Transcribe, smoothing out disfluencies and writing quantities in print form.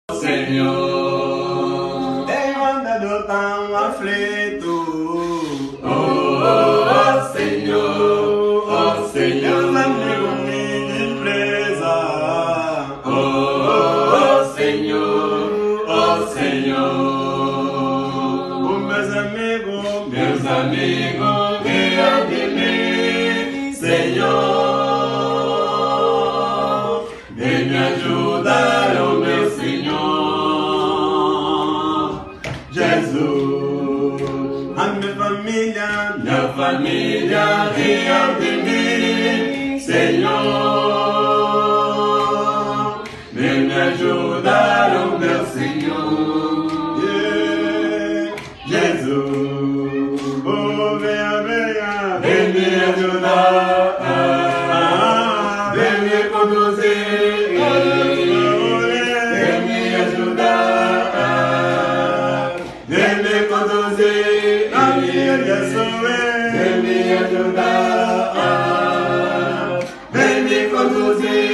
Senhor, tenho andado tão aflito. oh Senhor, Meus amigos me desprezam. oh Senhor, Os meus amigos riam de mim, Senhor. Vem me ajudar, oh meu Senhor. Jesus, a minha família riam de mim, Senhor. Vem me ajudar, oh meu Senhor. Jesus, oh venha, vem me ajudar, vem me conduzir, vem me ajudar, vem me conduzir, na minha direção, vem me ajudar, vem me conduzir.